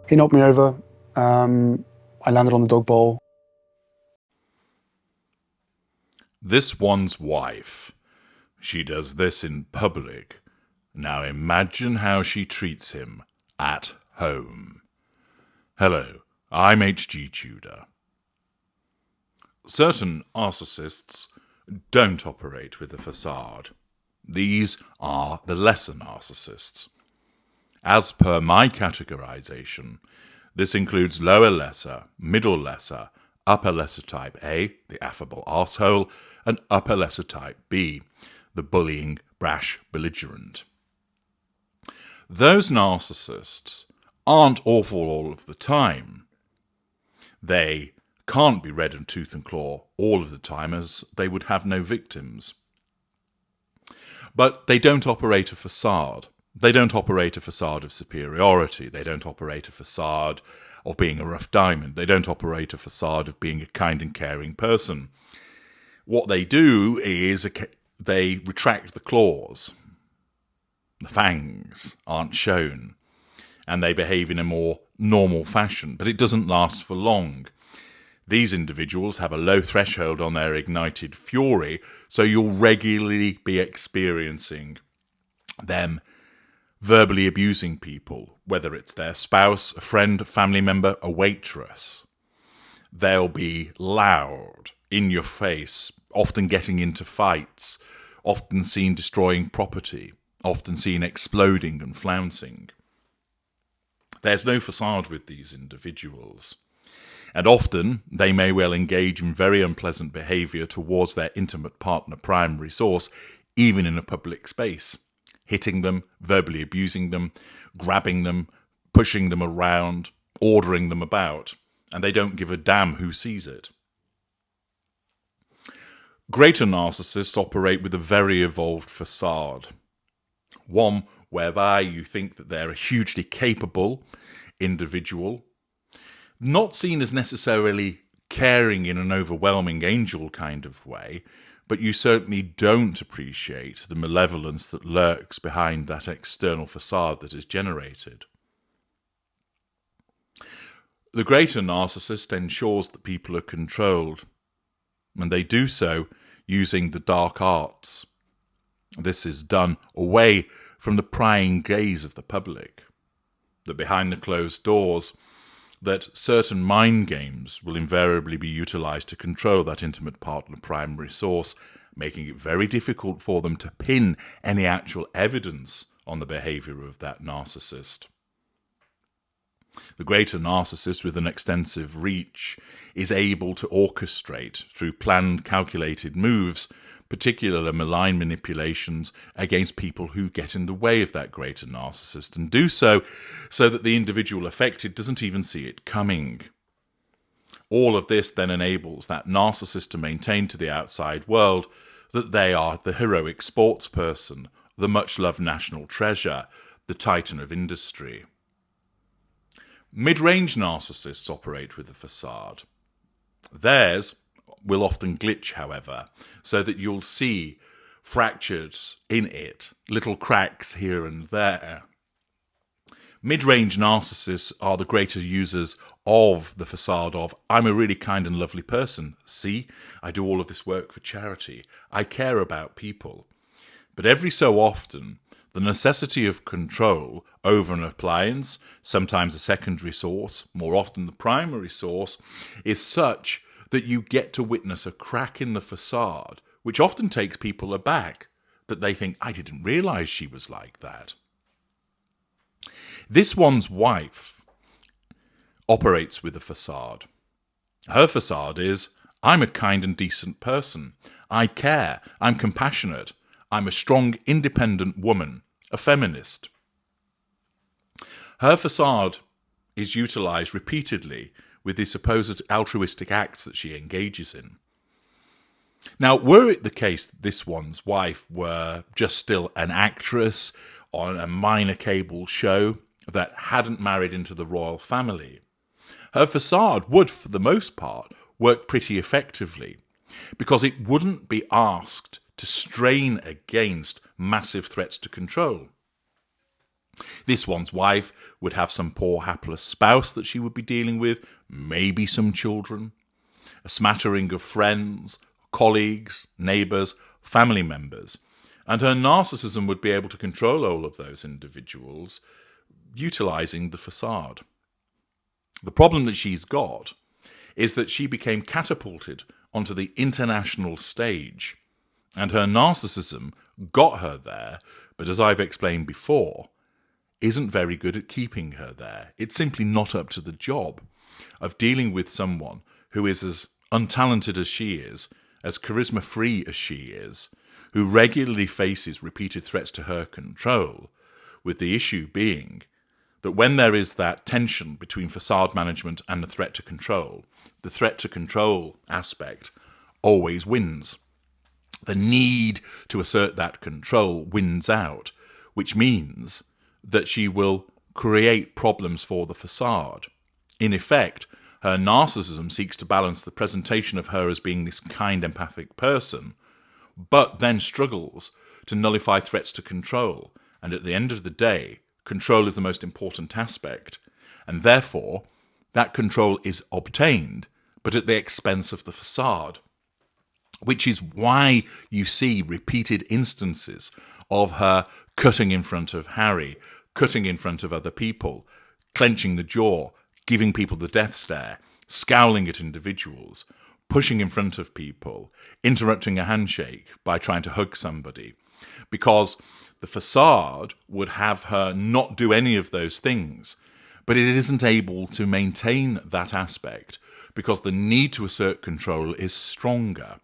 He knocked me over. I landed on the dog bowl. This one's wife. She does this in public. Now imagine how she treats him at home. Hello, I'm H.G. Tudor. Certain narcissists don't operate with a facade. These are the lesser narcissists. As per my categorization, this includes lower lesser, middle lesser, upper lesser type A, the affable arsehole, and upper lesser type B, the bullying, brash belligerent. Those narcissists aren't awful all of the time. They can't be red in tooth and claw all of the time, as they would have no victims. But they don't operate a facade. They don't operate a facade of superiority. They don't operate a facade of being a rough diamond. They don't operate a facade of being a kind and caring person. What they do is they retract the claws. The fangs aren't shown, and they behave in a more normal fashion, but it doesn't last for long. These individuals have a low threshold on their ignited fury, so you'll regularly be experiencing them verbally abusing people, whether it's their spouse, a friend, a family member, a waitress. They'll be loud, in your face, often getting into fights, often seen destroying property, often seen exploding and flouncing. There's no facade with these individuals. And often they may well engage in very unpleasant behaviour towards their intimate partner primary source, even in a public space. Hitting them, verbally abusing them, grabbing them, pushing them around, ordering them about, and they don't give a damn who sees it. Greater narcissists operate with a very evolved facade. One whereby you think that they're a hugely capable individual, not seen as necessarily caring in an overwhelming angel kind of way, but you certainly don't appreciate the malevolence that lurks behind that external facade that is generated. The greater narcissist ensures that people are controlled, and they do so using the dark arts. This is done away from the prying gaze of the public, that behind the closed doors, that certain mind games will invariably be utilised to control that intimate partner primary source, making it very difficult for them to pin any actual evidence on the behaviour of that narcissist. The greater narcissist, with an extensive reach, is able to orchestrate, through planned, calculated moves, particular malign manipulations against people who get in the way of that greater narcissist, and do so that the individual affected doesn't even see it coming. All of this then enables that narcissist to maintain to the outside world that they are the heroic sports person, the much-loved national treasure, the titan of industry. Mid-range narcissists operate with a facade. Theirs will often glitch, however, so that you'll see fractures in it, little cracks here and there. Mid-range narcissists are the greater users of the facade of, I'm a really kind and lovely person. See, I do all of this work for charity. I care about people. But every so often, the necessity of control over an appliance, sometimes a secondary source, more often the primary source, is such that you get to witness a crack in the facade, which often takes people aback, that they think, I didn't realise she was like that. This one's wife operates with a facade. Her facade is, I'm a kind and decent person. I care. I'm compassionate. I'm a strong, independent woman, a feminist. Her facade is utilised repeatedly with the supposed altruistic acts that she engages in. Now, were it the case that this one's wife were just still an actress on a minor cable show that hadn't married into the royal family, her facade would, for the most part, work pretty effectively, because it wouldn't be asked to strain against massive threats to control. This one's wife would have some poor hapless spouse that she would be dealing with, maybe some children, a smattering of friends, colleagues, neighbours, family members, and her narcissism would be able to control all of those individuals, utilising the facade. The problem that she's got is that she became catapulted onto the international stage, and her narcissism got her there, but as I've explained before, isn't very good at keeping her there. It's simply not up to the job of dealing with someone who is as untalented as she is, as charisma-free as she is, who regularly faces repeated threats to her control, with the issue being that when there is that tension between facade management and the threat to control aspect always wins. The need to assert that control wins out, which means that she will create problems for the facade. In effect, her narcissism seeks to balance the presentation of her as being this kind, empathic person, but then struggles to nullify threats to control. And at the end of the day, control is the most important aspect, and therefore that control is obtained, but at the expense of the facade, which is why you see repeated instances of her cutting in front of Harry, cutting in front of other people, clenching the jaw, giving people the death stare, scowling at individuals, pushing in front of people, interrupting a handshake by trying to hug somebody, because the facade would have her not do any of those things, but it isn't able to maintain that aspect because the need to assert control is stronger.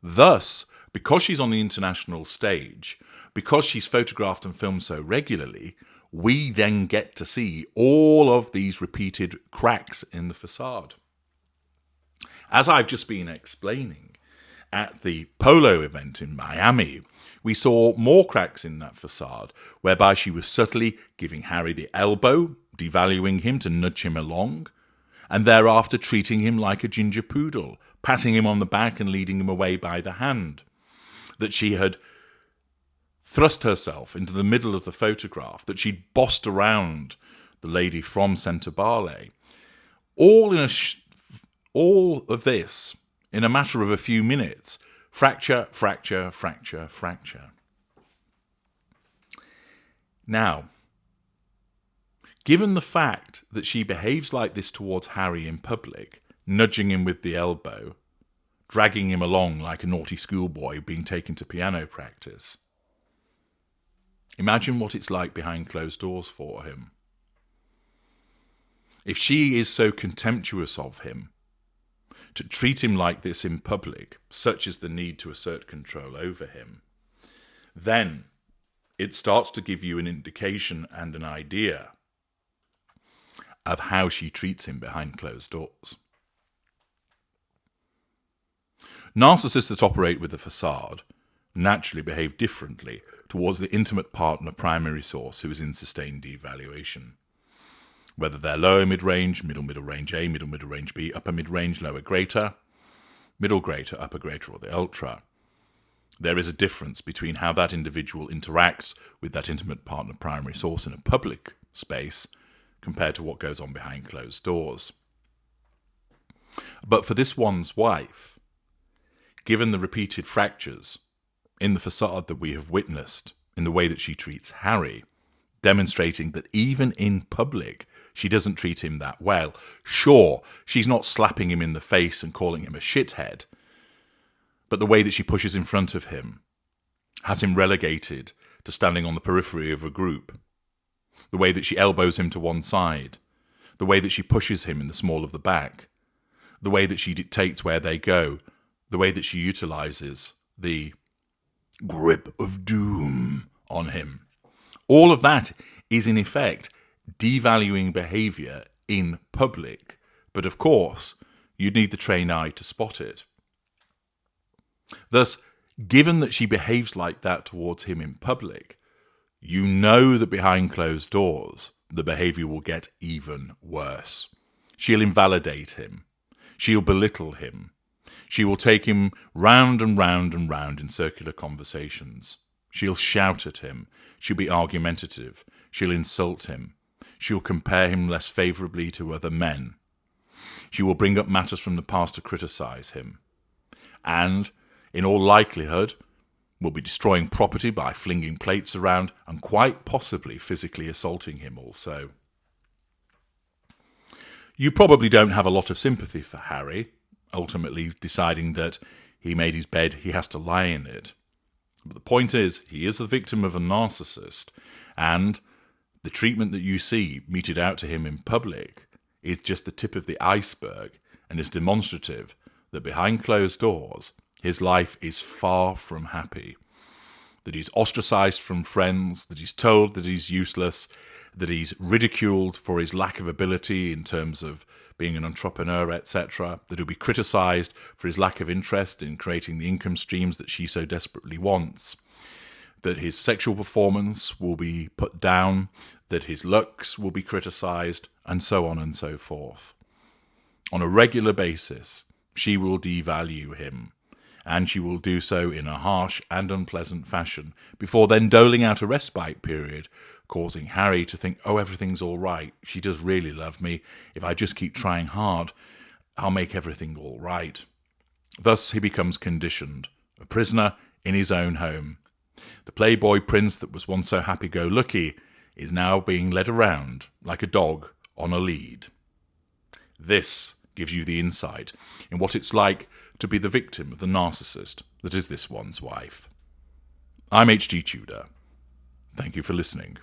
Thus, because she's on the international stage, because she's photographed and filmed so regularly, we then get to see all of these repeated cracks in the facade. As I've just been explaining, at the polo event in Miami, we saw more cracks in that facade, whereby she was subtly giving Harry the elbow, devaluing him to nudge him along, and thereafter treating him like a ginger poodle, patting him on the back and leading him away by the hand. That she had thrust herself into the middle of the photograph, that she'd bossed around the lady from Centre Barley. All of this in a matter of a few minutes. Fracture, fracture, fracture, fracture. Now, given the fact that she behaves like this towards Harry in public, nudging him with the elbow, dragging him along like a naughty schoolboy being taken to piano practice, imagine what it's like behind closed doors for him. If she is so contemptuous of him, to treat him like this in public, such is the need to assert control over him, then it starts to give you an indication and an idea of how she treats him behind closed doors. Narcissists that operate with a facade naturally behave differently towards the intimate partner primary source who is in sustained devaluation. Whether they're lower mid-range, middle range A, middle range B, upper mid-range, lower greater, middle greater, upper greater, or the ultra. There is a difference between how that individual interacts with that intimate partner primary source in a public space compared to what goes on behind closed doors. But for this one's wife, given the repeated fractures in the facade that we have witnessed in the way that she treats Harry, demonstrating that even in public, she doesn't treat him that well. Sure, she's not slapping him in the face and calling him a shithead, but the way that she pushes in front of him has him relegated to standing on the periphery of a group. The way that she elbows him to one side, the way that she pushes him in the small of the back, the way that she dictates where they go, the way that she utilizes the grip of doom on him. All of that is in effect devaluing behaviour in public, but of course you'd need the trained eye to spot it. Thus, given that she behaves like that towards him in public, you know that behind closed doors the behaviour will get even worse. She'll invalidate him. She'll belittle him. She will take him round and round and round in circular conversations. She'll shout at him. She'll be argumentative. She'll insult him. She'll compare him less favourably to other men. She will bring up matters from the past to criticise him. And, in all likelihood, will be destroying property by flinging plates around and quite possibly physically assaulting him also. You probably don't have a lot of sympathy for Harry, ultimately deciding that he made his bed, he has to lie in it. But the point is, he is the victim of a narcissist, and the treatment that you see meted out to him in public is just the tip of the iceberg, and is demonstrative that behind closed doors, his life is far from happy. That he's ostracised from friends, that he's told that he's useless, that he's ridiculed for his lack of ability in terms of being an entrepreneur, etc., that he'll be criticised for his lack of interest in creating the income streams that she so desperately wants, that his sexual performance will be put down, that his looks will be criticised, and so on and so forth. On a regular basis, she will devalue him, and she will do so in a harsh and unpleasant fashion, before then doling out a respite period, causing Harry to think, oh, everything's all right, she does really love me, if I just keep trying hard, I'll make everything all right. Thus he becomes conditioned, a prisoner in his own home. The playboy prince that was once so happy-go-lucky is now being led around like a dog on a lead. This gives you the insight in what it's like to be the victim of the narcissist that is this one's wife. I'm H.G. Tudor. Thank you for listening.